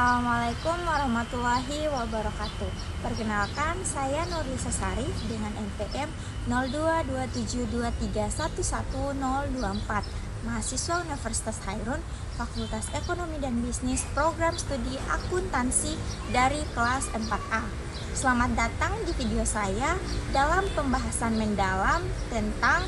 Assalamualaikum warahmatullahi wabarakatuh. Perkenalkan, saya Nurlisa Sarif dengan NPM 022723111024, mahasiswa Universitas Hairun, Fakultas Ekonomi dan Bisnis, Program Studi Akuntansi dari kelas 4A. Selamat datang di video saya dalam pembahasan mendalam tentang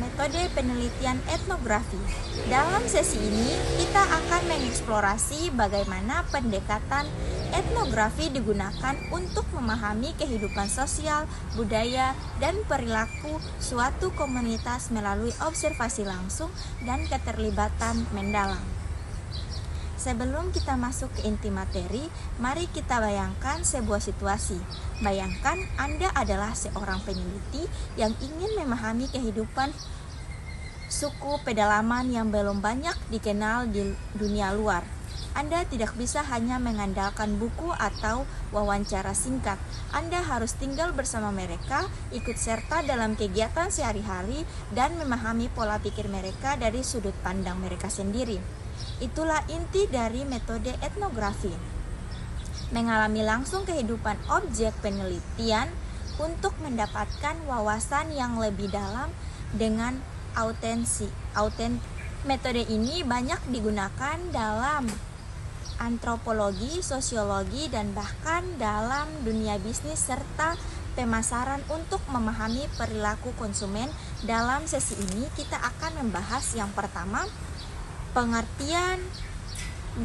metode penelitian etnografi. Dalam sesi ini, kita akan mengeksplorasi bagaimana pendekatan etnografi digunakan untuk memahami kehidupan sosial, budaya, dan perilaku suatu komunitas melalui observasi langsung dan keterlibatan mendalam. Sebelum kita masuk ke inti materi, mari kita bayangkan sebuah situasi. Bayangkan Anda adalah seorang peneliti yang ingin memahami kehidupan suku pedalaman yang belum banyak dikenal di dunia luar. Anda tidak bisa hanya mengandalkan buku atau wawancara singkat. Anda harus tinggal bersama mereka, ikut serta dalam kegiatan sehari-hari, dan memahami pola pikir mereka dari sudut pandang mereka sendiri. Itulah inti dari metode etnografi. Mengalami langsung kehidupan objek penelitian untuk mendapatkan wawasan yang lebih dalam dengan autentik. Metode ini banyak digunakan dalam antropologi, sosiologi, dan bahkan dalam dunia bisnis serta pemasaran untuk memahami perilaku konsumen. Dalam sesi ini kita akan membahas yang pertama, pengertian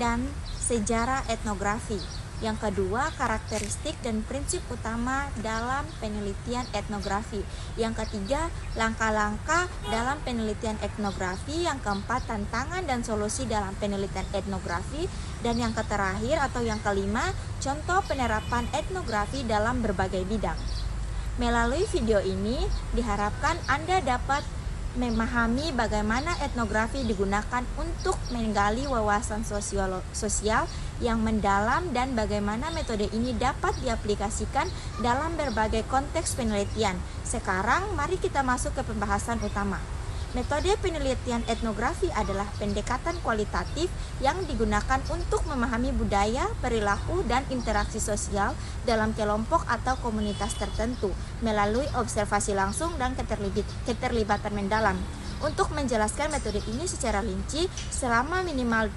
dan sejarah etnografi. Yang kedua, karakteristik dan prinsip utama dalam penelitian etnografi. Yang ketiga, langkah-langkah dalam penelitian etnografi. Yang keempat, tantangan dan solusi dalam penelitian etnografi. Dan yang terakhir atau yang kelima, contoh penerapan etnografi dalam berbagai bidang. Melalui video ini, diharapkan Anda dapat memahami bagaimana etnografi digunakan untuk menggali wawasan sosial yang mendalam dan bagaimana metode ini dapat diaplikasikan dalam berbagai konteks penelitian. Sekarang mari kita masuk ke pembahasan utama. Metode penelitian etnografi adalah pendekatan kualitatif yang digunakan untuk memahami budaya, perilaku, dan interaksi sosial dalam kelompok atau komunitas tertentu melalui observasi langsung dan keterlibatan mendalam. Untuk menjelaskan metode ini secara rinci, selama minimal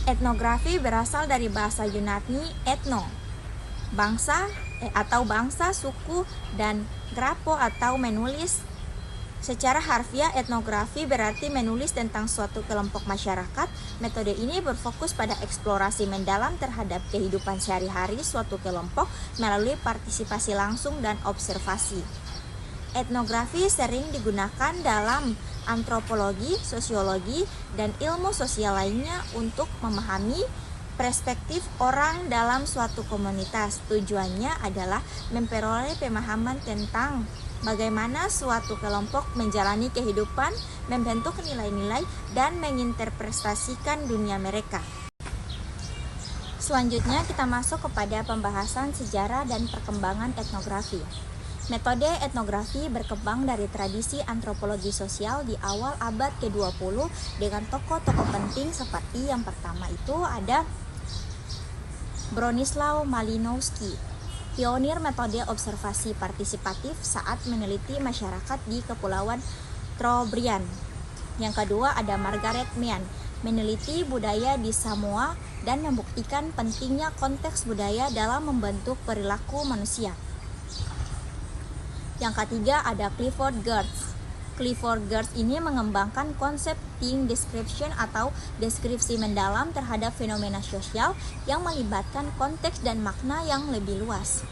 etnografi berasal dari bahasa Yunani etno, bangsa atau bangsa, suku, dan grapo atau menulis. Secara harfiah, etnografi berarti menulis tentang suatu kelompok masyarakat. Metode ini berfokus pada eksplorasi mendalam terhadap kehidupan sehari-hari suatu kelompok melalui partisipasi langsung dan observasi. Etnografi sering digunakan dalam antropologi, sosiologi, dan ilmu sosial lainnya untuk memahami perspektif orang dalam suatu komunitas. Tujuannya adalah memperoleh pemahaman tentang bagaimana suatu kelompok menjalani kehidupan, membentuk nilai-nilai, dan menginterpretasikan dunia mereka. Selanjutnya kita masuk kepada pembahasan sejarah dan perkembangan etnografi. Metode etnografi berkembang dari tradisi antropologi sosial di awal abad ke-20 dengan tokoh-tokoh penting seperti yang pertama itu ada Bronislaw Malinowski, pionir metode observasi partisipatif saat meneliti masyarakat di Kepulauan Trobriand. Yang kedua ada Margaret Mead, meneliti budaya di Samoa dan membuktikan pentingnya konteks budaya dalam membentuk perilaku manusia. Yang ketiga ada Clifford Geertz. Clifford Geertz ini mengembangkan konsep theme description atau deskripsi mendalam terhadap fenomena sosial yang melibatkan konteks dan makna yang lebih luas.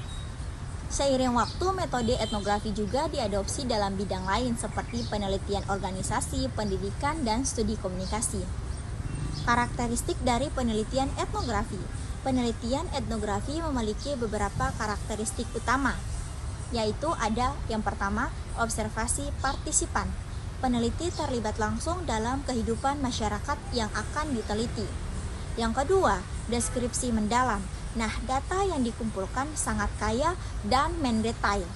Seiring waktu, metode etnografi juga diadopsi dalam bidang lain seperti penelitian organisasi, pendidikan, dan studi komunikasi. Karakteristik dari penelitian etnografi. Penelitian etnografi memiliki beberapa karakteristik utama, yaitu ada yang pertama, observasi partisipan. Peneliti terlibat langsung dalam kehidupan masyarakat yang akan diteliti. Yang kedua, deskripsi mendalam. Nah, data yang dikumpulkan sangat kaya dan mendetail.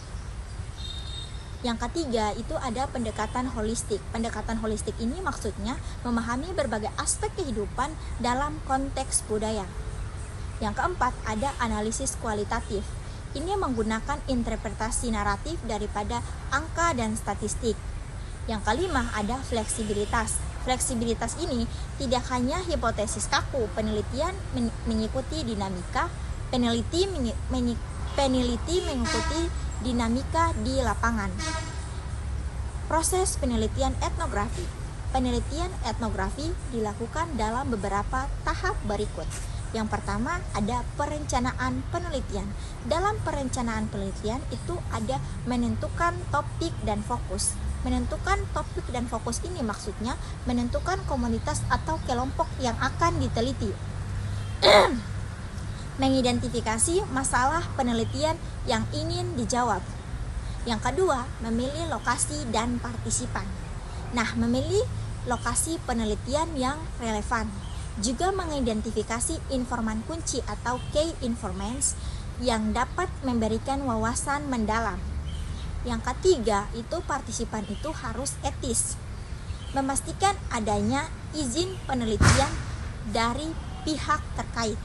Yang ketiga, itu ada pendekatan holistik. Pendekatan holistik ini maksudnya memahami berbagai aspek kehidupan dalam konteks budaya. Yang keempat, ada analisis kualitatif. Ini menggunakan interpretasi naratif daripada angka dan statistik. Yang kelima, ada fleksibilitas. Fleksibilitas ini tidak hanya hipotesis kaku, penelitian mengikuti dinamika, peneliti mengikuti dinamika di lapangan. Proses penelitian etnografi. Penelitian etnografi dilakukan dalam beberapa tahap berikut. Yang pertama, ada perencanaan penelitian. Dalam perencanaan penelitian itu ada menentukan topik dan fokus. Menentukan topik dan fokus ini maksudnya menentukan komunitas atau kelompok yang akan diteliti. Mengidentifikasi masalah penelitian yang ingin dijawab. Yang kedua, memilih lokasi dan partisipan. Nah, memilih lokasi penelitian yang relevan. Juga mengidentifikasi informan kunci atau key informants yang dapat memberikan wawasan mendalam. Yang ketiga, itu partisipan itu harus etis. Memastikan adanya izin penelitian dari pihak terkait.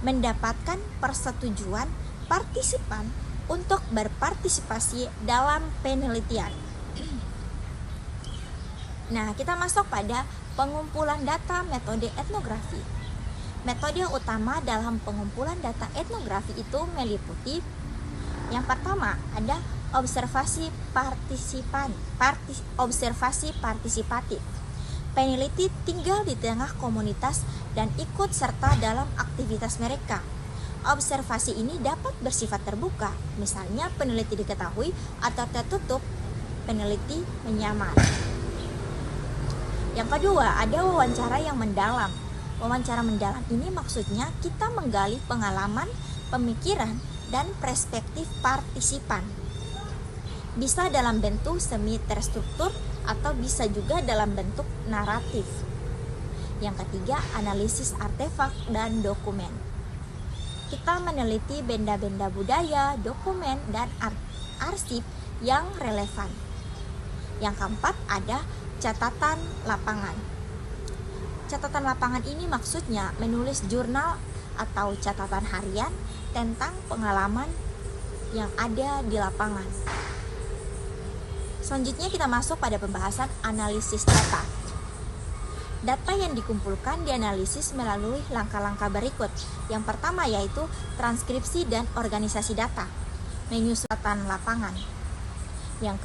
Mendapatkan persetujuan partisipan untuk berpartisipasi dalam penelitian. Nah, kita masuk pada pengumpulan data metode etnografi. Metode utama dalam pengumpulan data etnografi itu meliputi yang pertama, ada observasi partisipatif. Peneliti tinggal di tengah komunitas dan ikut serta dalam aktivitas mereka. Observasi ini dapat bersifat terbuka, misalnya peneliti diketahui, atau tertutup, peneliti menyamar. Yang kedua, ada wawancara yang mendalam. Wawancara mendalam ini maksudnya kita menggali pengalaman, pemikiran, dan perspektif partisipan. Bisa dalam bentuk semi terstruktur atau bisa juga dalam bentuk naratif. Yang ketiga, analisis artefak dan dokumen. Kita meneliti benda-benda budaya, dokumen, dan arsip yang relevan. Yang keempat, ada catatan lapangan. Catatan lapangan ini maksudnya menulis jurnal atau catatan harian tentang pengalaman yang ada di lapangan. Selanjutnya kita masuk pada pembahasan analisis data. Data yang dikumpulkan dianalisis melalui langkah-langkah berikut. Yang pertama yaitu transkripsi dan organisasi data, menyusun lapangan. Yang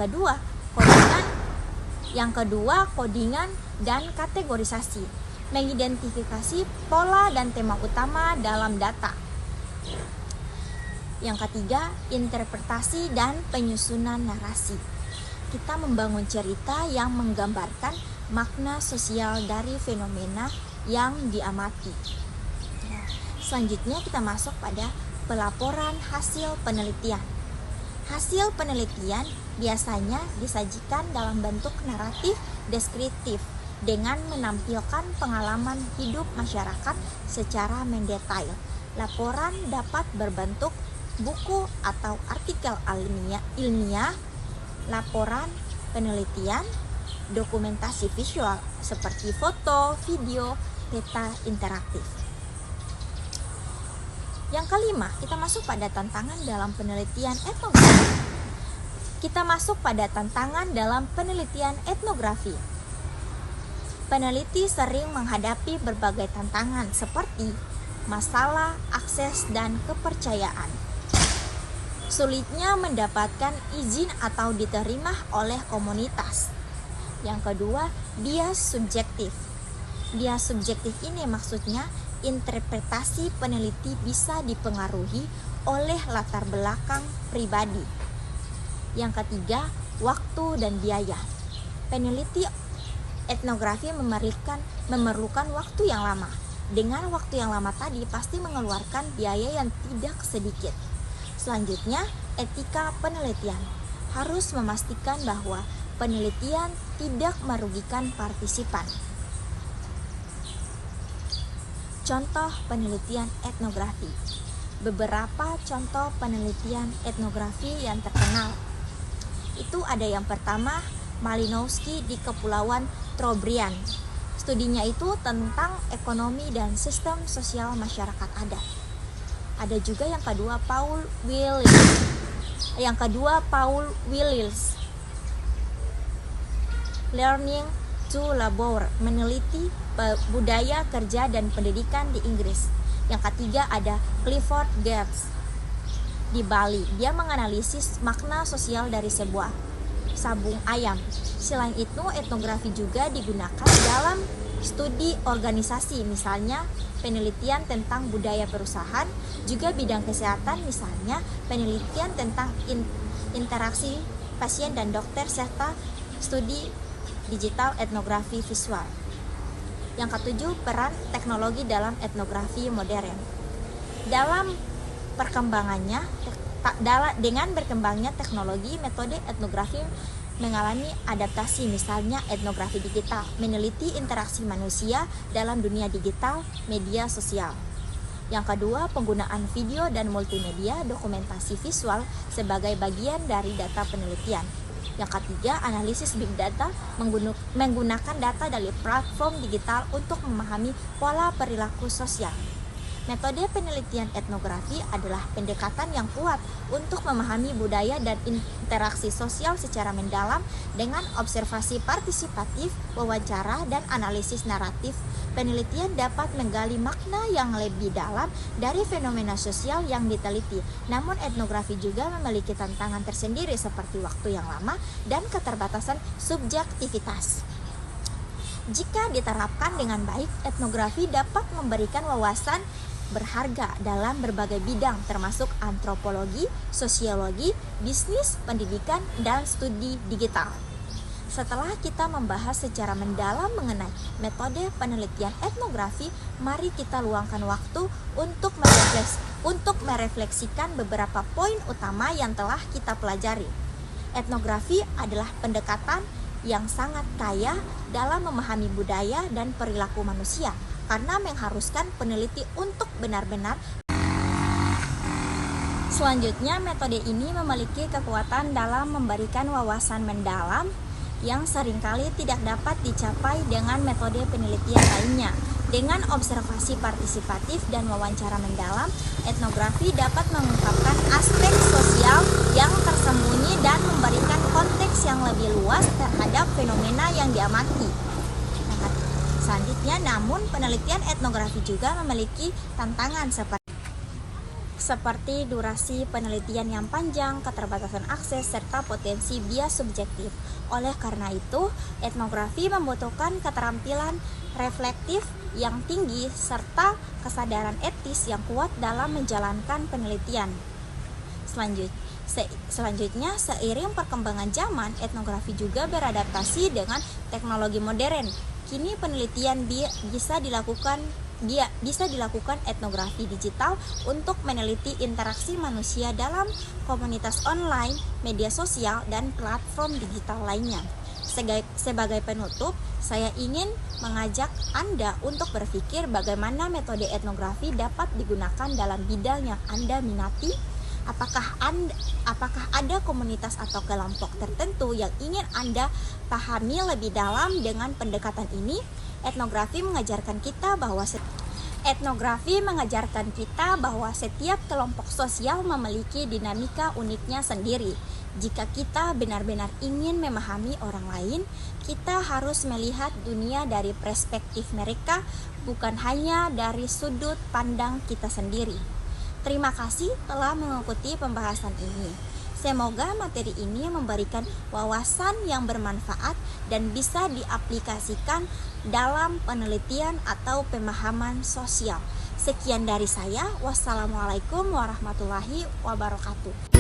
kedua, kodingan dan kategorisasi, mengidentifikasi pola dan tema utama dalam data. Yang ketiga, interpretasi dan penyusunan narasi. Kita membangun cerita yang menggambarkan makna sosial dari fenomena yang diamati. Selanjutnya kita masuk pada pelaporan hasil penelitian. Hasil penelitian biasanya disajikan dalam bentuk naratif deskriptif dengan menampilkan pengalaman hidup masyarakat secara mendetail. Laporan dapat berbentuk buku atau artikel ilmiah, laporan penelitian, dokumentasi visual seperti foto, video, peta interaktif. Yang kelima, kita masuk pada tantangan dalam penelitian etnografi. Peneliti sering menghadapi berbagai tantangan seperti masalah, akses, dan kepercayaan. Sulitnya mendapatkan izin atau diterima oleh komunitas. Yang kedua, bias subjektif. Bias subjektif ini maksudnya interpretasi peneliti bisa dipengaruhi oleh latar belakang pribadi. Yang ketiga, waktu dan biaya. Peneliti etnografi memerlukan waktu yang lama. Dengan waktu yang lama tadi pasti mengeluarkan biaya yang tidak sedikit. Selanjutnya, etika penelitian. Harus memastikan bahwa penelitian tidak merugikan partisipan. Contoh penelitian etnografi. Beberapa contoh penelitian etnografi yang terkenal. Itu ada yang pertama, Malinowski di Kepulauan Trobriand. Studinya itu tentang ekonomi dan sistem sosial masyarakat adat. Ada juga yang kedua Paul Willis. Learning to Labor, meneliti budaya kerja dan pendidikan di Inggris. Yang ketiga ada Clifford Geertz di Bali. Dia menganalisis makna sosial dari sebuah sabung ayam. Selain itu, etnografi juga digunakan dalam studi organisasi, misalnya penelitian tentang budaya perusahaan, juga bidang kesehatan, misalnya penelitian tentang interaksi pasien dan dokter, serta studi digital etnografi visual. Yang ketujuh, peran teknologi dalam etnografi modern. Dengan berkembangnya teknologi, metode etnografi mengalami adaptasi, misalnya etnografi digital, meneliti interaksi manusia dalam dunia digital, media sosial. Yang kedua, penggunaan video dan multimedia dokumentasi visual sebagai bagian dari data penelitian. Yang ketiga, analisis big data, menggunakan data dari platform digital untuk memahami pola perilaku sosial. Metode penelitian etnografi adalah pendekatan yang kuat untuk memahami budaya dan interaksi sosial secara mendalam dengan observasi partisipatif, wawancara, dan analisis naratif. Penelitian dapat menggali makna yang lebih dalam dari fenomena sosial yang diteliti. Namun etnografi juga memiliki tantangan tersendiri seperti waktu yang lama dan keterbatasan subjektivitas. Jika diterapkan dengan baik, etnografi dapat memberikan wawasan berharga dalam berbagai bidang termasuk antropologi, sosiologi, bisnis, pendidikan, dan studi digital. Setelah kita membahas secara mendalam mengenai metode penelitian etnografi, mari kita luangkan waktu untuk merefleksikan beberapa poin utama yang telah kita pelajari. Etnografi adalah pendekatan yang sangat kaya dalam memahami budaya dan perilaku manusia, karena mengharuskan peneliti untuk benar-benar. Selanjutnya, metode ini memiliki kekuatan dalam memberikan wawasan mendalam yang seringkali tidak dapat dicapai dengan metode penelitian lainnya. Dengan observasi partisipatif dan wawancara mendalam, etnografi dapat mengungkapkan aspek sosial yang tersembunyi dan memberikan konteks yang lebih luas terhadap fenomena yang diamati. Selanjutnya, namun penelitian etnografi juga memiliki tantangan seperti durasi penelitian yang panjang, keterbatasan akses, serta potensi bias subjektif. Oleh karena itu, etnografi membutuhkan keterampilan reflektif yang tinggi serta kesadaran etis yang kuat dalam menjalankan penelitian. Selanjutnya, seiring perkembangan zaman, etnografi juga beradaptasi dengan teknologi modern. Kini penelitian bisa dilakukan etnografi digital untuk meneliti interaksi manusia dalam komunitas online, media sosial, dan platform digital lainnya. Sebagai penutup, saya ingin mengajak Anda untuk berpikir bagaimana metode etnografi dapat digunakan dalam bidang yang Anda minati. Apakah ada komunitas atau kelompok tertentu yang ingin Anda pahami lebih dalam dengan pendekatan ini? Etnografi mengajarkan kita bahwa setiap kelompok sosial memiliki dinamika uniknya sendiri. Jika kita benar-benar ingin memahami orang lain, kita harus melihat dunia dari perspektif mereka, bukan hanya dari sudut pandang kita sendiri. Terima kasih telah mengikuti pembahasan ini. Semoga materi ini memberikan wawasan yang bermanfaat dan bisa diaplikasikan dalam penelitian atau pemahaman sosial. Sekian dari saya. Wassalamualaikum warahmatullahi wabarakatuh.